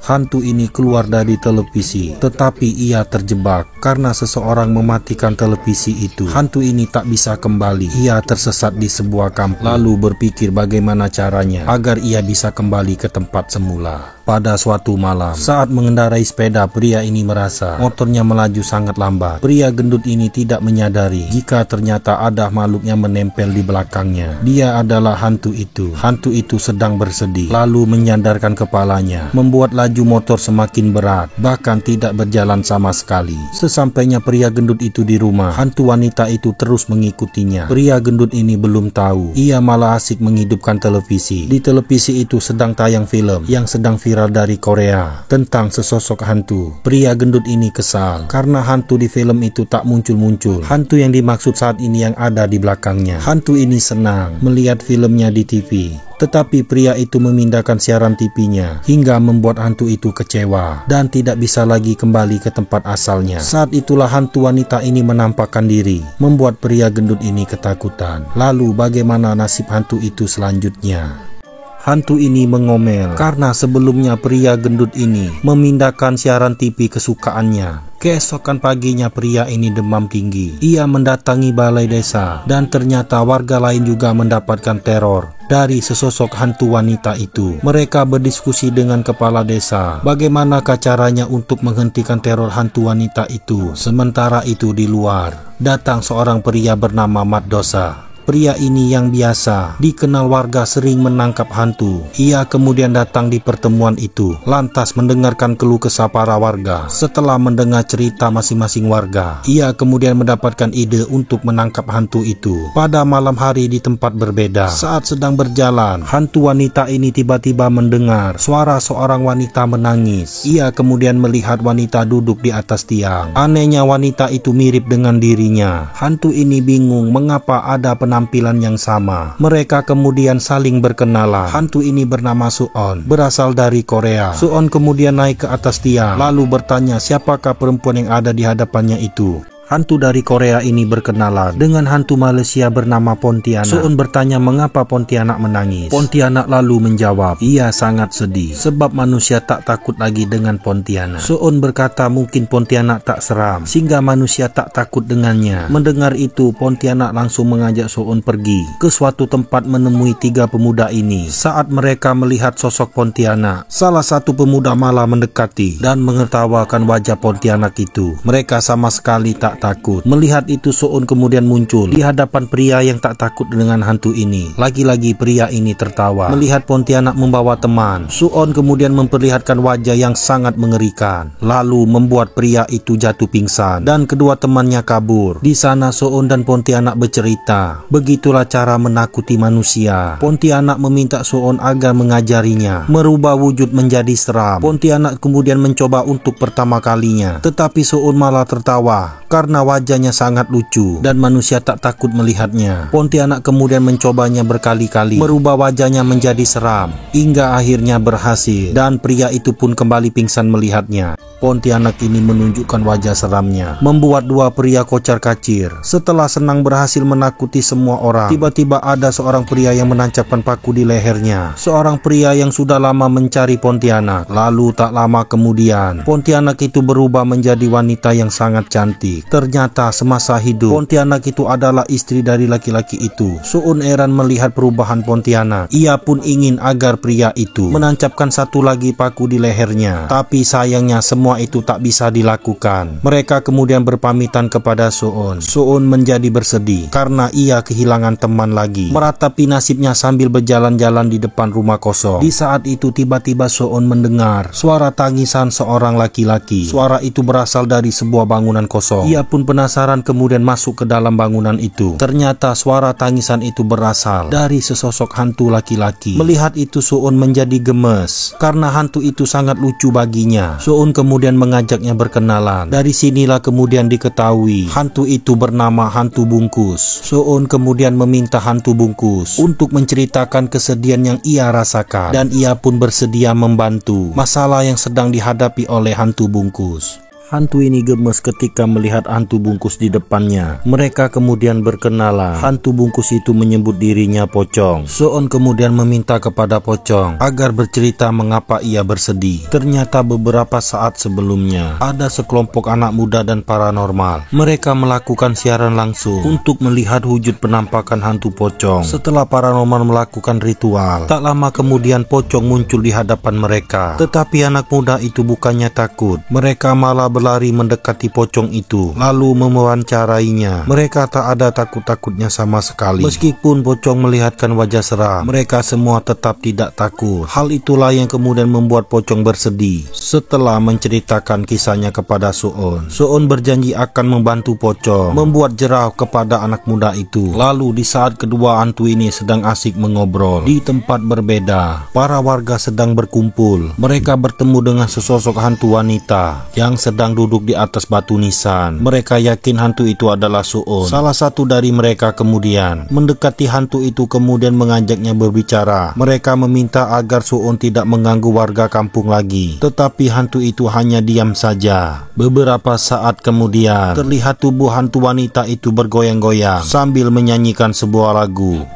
Hantu ini keluar dari televisi, tetapi ia terjebak karena seseorang mematikan televisi itu. Hantu ini tak bisa kembali. Ia tersesat di sebuah kampung, lalu berpikir bagaimana caranya agar ia bisa kembali ke tempat semula. Pada suatu malam, saat mengendarai sepeda, pria ini merasa motornya melaju sangat lambat. Pria gendut ini tidak menyadari jika ternyata ada makhluk yang menempel di belakangnya. Dia adalah hantu itu. Hantu itu sedang bersedih, lalu menyandarkan kepalanya, membuat laju motor semakin berat, bahkan tidak berjalan sama sekali. Sesampainya pria gendut itu di rumah, hantu wanita itu terus mengikutinya. Pria gendut ini belum tahu, ia malah asik menghidupkan televisi. Di televisi itu sedang tayang film yang sedang viral dari Korea tentang sesosok hantu. Pria gendut ini kesal karena hantu di film itu tak muncul-muncul. Hantu yang dimaksud saat ini yang ada di belakangnya. Hantu ini senang melihat filmnya di TV, tetapi pria itu memindahkan siaran TV-nya hingga membuat hantu itu kecewa dan tidak bisa lagi kembali ke tempat asalnya. Saat itulah hantu wanita ini menampakkan diri, membuat pria gendut ini ketakutan. Lalu bagaimana nasib hantu itu selanjutnya? Hantu ini mengomel karena sebelumnya pria gendut ini memindahkan siaran TV kesukaannya. Keesokan paginya pria ini demam tinggi. Ia mendatangi balai desa dan ternyata warga lain juga mendapatkan teror dari sesosok hantu wanita itu. Mereka berdiskusi dengan kepala desa bagaimanakah caranya untuk menghentikan teror hantu wanita itu. Sementara itu di luar datang seorang pria bernama Matdosa. Pria ini yang biasa dikenal warga sering menangkap hantu. Ia kemudian datang di pertemuan itu, lantas mendengarkan keluh kesah para warga. Setelah mendengar cerita masing-masing warga, ia kemudian mendapatkan ide untuk menangkap hantu itu. Pada malam hari di tempat berbeda, saat sedang berjalan, hantu wanita ini tiba-tiba mendengar suara seorang wanita menangis. Ia kemudian melihat wanita duduk di atas tiang. Anehnya wanita itu mirip dengan dirinya. Hantu ini bingung mengapa ada penampilan yang sama. Mereka kemudian saling berkenalan. Hantu ini bernama Suon, berasal dari Korea. Suon kemudian naik ke atas tiang, lalu bertanya siapakah perempuan yang ada di hadapannya itu. Hantu dari Korea ini berkenalan dengan hantu Malaysia bernama Pontianak. Suon bertanya mengapa Pontianak menangis. Pontianak lalu menjawab, ia sangat sedih sebab manusia tak takut lagi dengan Pontianak. Suon berkata mungkin Pontianak tak seram sehingga manusia tak takut dengannya. Mendengar itu, Pontianak langsung mengajak Suon pergi ke suatu tempat menemui tiga pemuda ini. Saat mereka melihat sosok Pontianak, salah satu pemuda malah mendekati dan mengertawakan wajah Pontianak itu. Mereka sama sekali tak takut. Melihat itu, Suon kemudian muncul di hadapan pria yang tak takut dengan hantu ini. Lagi-lagi pria ini tertawa. Melihat Pontianak membawa teman, Suon kemudian memperlihatkan wajah yang sangat mengerikan, lalu membuat pria itu jatuh pingsan dan kedua temannya kabur. Di sana Suon dan Pontianak bercerita. Begitulah cara menakuti manusia. Pontianak meminta Suon agar mengajarinya merubah wujud menjadi seram. Pontianak kemudian mencoba untuk pertama kalinya, tetapi Suon malah tertawa karena wajahnya sangat lucu dan manusia tak takut melihatnya. Pontianak kemudian mencobanya berkali-kali, merubah wajahnya menjadi seram, hingga akhirnya berhasil dan pria itu pun kembali pingsan melihatnya. Pontianak ini menunjukkan wajah seramnya, membuat dua pria kocar-kacir. Setelah senang berhasil menakuti semua orang, tiba-tiba ada seorang pria yang menancapkan paku di lehernya. Seorang pria yang sudah lama mencari Pontianak. Lalu tak lama kemudian, Pontianak itu berubah menjadi wanita yang sangat cantik. Ternyata semasa hidup, Pontianak itu adalah istri dari laki-laki itu. Suon heran melihat perubahan Pontianak. Ia pun ingin agar pria itu menancapkan satu lagi paku di lehernya. Tapi sayangnya semua itu tak bisa dilakukan. Mereka kemudian berpamitan kepada Suon. Suon menjadi bersedih karena ia kehilangan teman lagi. Meratapi nasibnya sambil berjalan-jalan di depan rumah kosong. Di saat itu tiba-tiba Suon mendengar suara tangisan seorang laki-laki. Suara itu berasal dari sebuah bangunan kosong. Ia pun penasaran kemudian masuk ke dalam bangunan itu. Ternyata suara tangisan itu berasal dari sesosok hantu laki-laki. Melihat itu Suon menjadi gemes karena hantu itu sangat lucu baginya. Suon kemudian mengajaknya berkenalan. Dari sinilah kemudian diketahui hantu itu bernama hantu bungkus. Suon kemudian meminta hantu bungkus untuk menceritakan kesedihan yang ia rasakan dan ia pun bersedia membantu masalah yang sedang dihadapi oleh hantu bungkus. Hantu ini gemes ketika melihat hantu bungkus di depannya. Mereka kemudian berkenalan. Hantu bungkus itu menyebut dirinya Pocong. Soon kemudian meminta kepada Pocong agar bercerita mengapa ia bersedih. Ternyata beberapa saat sebelumnya ada sekelompok anak muda dan paranormal. Mereka melakukan siaran langsung untuk melihat wujud penampakan hantu Pocong. Setelah paranormal melakukan ritual, tak lama kemudian Pocong muncul di hadapan mereka. Tetapi anak muda itu bukannya takut. Mereka malah berlari mendekati Pocong itu lalu mewawancarainya. Mereka tak ada takut-takutnya sama sekali. Meskipun Pocong melihatkan wajah seram, mereka semua tetap tidak takut. Hal itulah yang kemudian membuat Pocong bersedih. Setelah menceritakan kisahnya kepada Suon, Suon berjanji akan membantu Pocong membuat jerah kepada anak muda itu. Lalu di saat kedua hantu ini sedang asik mengobrol di tempat berbeda, para warga sedang berkumpul. Mereka bertemu dengan sesosok hantu wanita yang sedang duduk di atas batu nisan. Mereka yakin hantu itu adalah Suon. Salah satu dari mereka kemudian mendekati hantu itu kemudian mengajaknya berbicara. Mereka meminta agar Suon tidak mengganggu warga kampung lagi. Tetapi hantu itu hanya diam saja. Beberapa saat kemudian terlihat tubuh hantu wanita itu bergoyang-goyang sambil menyanyikan sebuah lagu.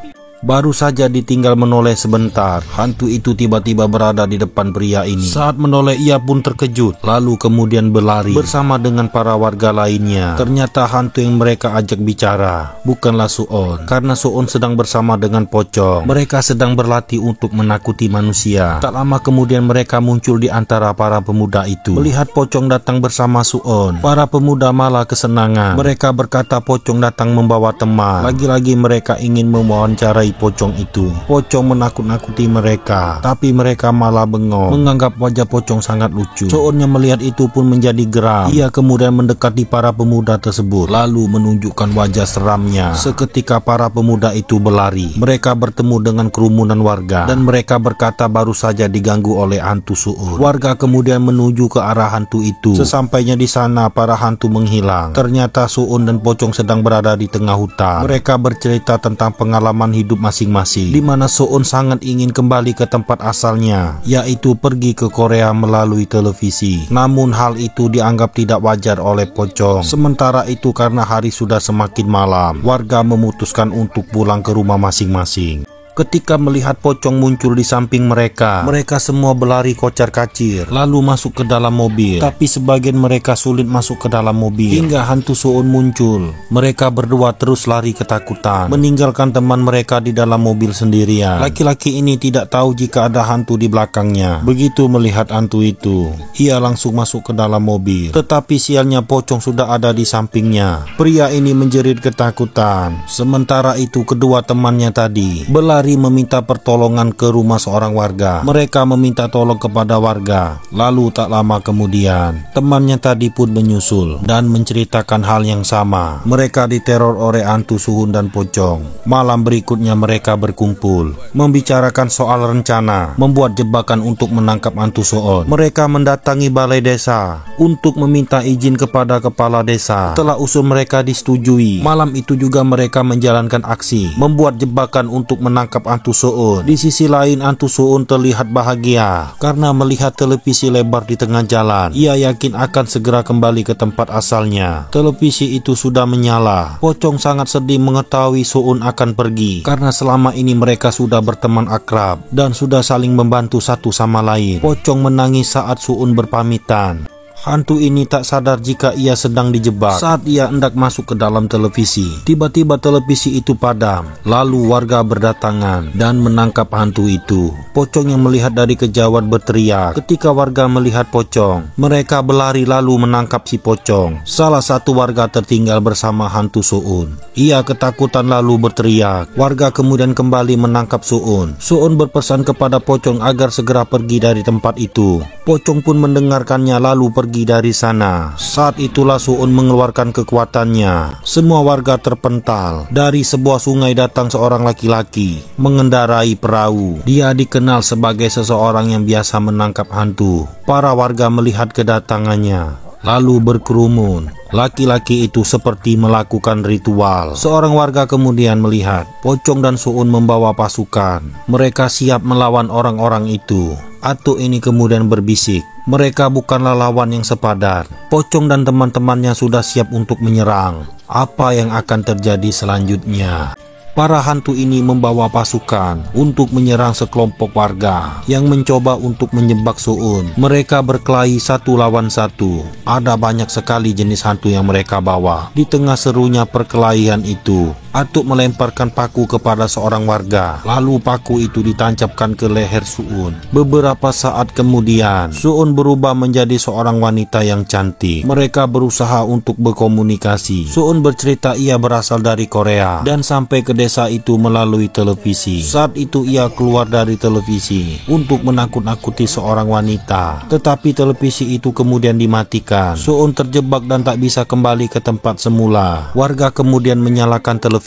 Baru saja ditinggal menoleh sebentar, hantu itu tiba-tiba berada di depan pria ini. Saat menoleh ia pun terkejut, lalu kemudian berlari bersama dengan para warga lainnya. Ternyata hantu yang mereka ajak bicara bukanlah Suon, karena Suon sedang bersama dengan Pocong. Mereka sedang berlatih untuk menakuti manusia. Tak lama kemudian mereka muncul di antara para pemuda itu. Melihat Pocong datang bersama Suon, para pemuda malah kesenangan. Mereka berkata Pocong datang membawa teman. Lagi-lagi mereka ingin mewawancarai Pocong itu. Pocong menakut-nakuti mereka, tapi mereka malah bengong, menganggap wajah Pocong sangat lucu. Suon yang melihat itu pun menjadi geram. Ia kemudian mendekati para pemuda tersebut, lalu menunjukkan wajah seramnya. Seketika para pemuda itu berlari. Mereka bertemu dengan kerumunan warga, dan mereka berkata baru saja diganggu oleh hantu Suon. Warga kemudian menuju ke arah hantu itu. Sesampainya di sana, para hantu menghilang. Ternyata Suon dan Pocong sedang berada di tengah hutan. Mereka bercerita tentang pengalaman hidup masing-masing, di mana Suon sangat ingin kembali ke tempat asalnya, yaitu pergi ke Korea melalui televisi. Namun hal itu dianggap tidak wajar oleh Pocong. Sementara itu karena hari sudah semakin malam, warga memutuskan untuk pulang ke rumah masing-masing. Ketika melihat Pocong muncul di samping mereka, mereka semua berlari kocar-kacir lalu masuk ke dalam mobil. Tapi sebagian mereka sulit masuk ke dalam mobil hingga hantu Suon muncul. Mereka berdua terus lari ketakutan, meninggalkan teman mereka di dalam mobil sendirian. Laki-laki ini tidak tahu jika ada hantu di belakangnya. Begitu melihat hantu itu, ia langsung masuk ke dalam mobil. Tetapi sialnya Pocong sudah ada di sampingnya. Pria ini menjerit ketakutan. Sementara itu kedua temannya tadi berlari meminta pertolongan ke rumah seorang warga. Mereka meminta tolong kepada warga. Lalu tak lama kemudian temannya tadi pun menyusul dan menceritakan hal yang sama. Mereka diteror oleh hantu Suon dan Pocong. Malam berikutnya mereka berkumpul membicarakan soal rencana membuat jebakan untuk menangkap hantu Suon. Mereka mendatangi balai desa untuk meminta izin kepada kepala desa. Setelah usul mereka disetujui, malam itu juga mereka menjalankan aksi membuat jebakan untuk menangkap hantu Suon. Di sisi lain hantu Suon terlihat bahagia karena melihat televisi lebar di tengah jalan. Ia yakin akan segera kembali ke tempat asalnya. Televisi itu sudah menyala. Pocong sangat sedih mengetahui Suon akan pergi karena selama ini mereka sudah berteman akrab dan sudah saling membantu satu sama lain. Pocong menangis saat Suon berpamitan. Hantu ini tak sadar jika ia sedang dijebak. Saat ia hendak masuk ke dalam televisi, tiba-tiba televisi itu padam. Lalu warga berdatangan dan menangkap hantu itu. Pocong yang melihat dari kejauhan berteriak. Ketika warga melihat Pocong, mereka berlari lalu menangkap si Pocong. Salah satu warga tertinggal bersama hantu Suon. Ia ketakutan lalu berteriak. Warga kemudian kembali menangkap Suon. Suon berpesan kepada Pocong agar segera pergi dari tempat itu. Pocong pun mendengarkannya lalu pergi dari sana. Saat itulah Suon mengeluarkan kekuatannya. Semua warga terpental. Dari sebuah sungai datang seorang laki-laki mengendarai perahu. Dia dikenal sebagai seseorang yang biasa menangkap hantu. Para warga melihat kedatangannya lalu berkerumun. Laki-laki itu seperti melakukan ritual. Seorang warga kemudian melihat Pocong dan Suon membawa pasukan. Mereka siap melawan orang-orang itu. Atuk ini kemudian berbisik, mereka bukanlah lawan yang sepadan. Pocong dan teman-temannya sudah siap untuk menyerang. Apa yang akan terjadi selanjutnya? Para hantu ini membawa pasukan untuk menyerang sekelompok warga yang mencoba untuk menjebak Suun. Mereka berkelahi satu lawan satu. Ada banyak sekali jenis hantu yang mereka bawa. Di tengah serunya perkelahian itu, Atuk melemparkan paku kepada seorang warga. Lalu paku itu ditancapkan ke leher Suun. Beberapa saat kemudian, Suun berubah menjadi seorang wanita yang cantik. Mereka berusaha untuk berkomunikasi. Suun bercerita ia berasal dari Korea dan sampai ke desa itu melalui televisi. Saat itu ia keluar dari televisi untuk menakut-nakuti seorang wanita. Tetapi televisi itu kemudian dimatikan. Suun terjebak dan tak bisa kembali ke tempat semula. Warga kemudian menyalakan televisi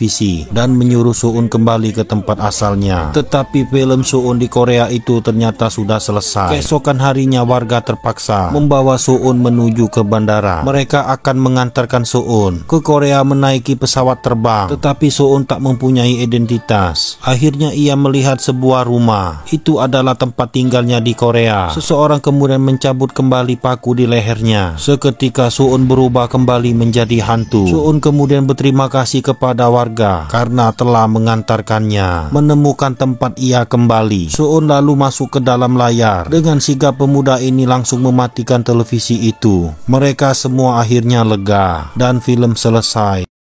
dan menyuruh Suun kembali ke tempat asalnya. Tetapi film Suun di Korea itu ternyata sudah selesai. Keesokan harinya warga terpaksa membawa Suun menuju ke bandara. Mereka akan mengantarkan Suun ke Korea menaiki pesawat terbang. Tetapi Suun tak mempunyai identitas. Akhirnya ia melihat sebuah rumah. Itu adalah tempat tinggalnya di Korea. Seseorang kemudian mencabut kembali paku di lehernya. Seketika Suun berubah kembali menjadi hantu. Suun kemudian berterima kasih kepada warga karena telah mengantarkannya menemukan tempat ia kembali. Suun lalu masuk ke dalam layar. Dengan sigap pemuda ini langsung mematikan televisi itu. Mereka semua akhirnya lega dan film selesai.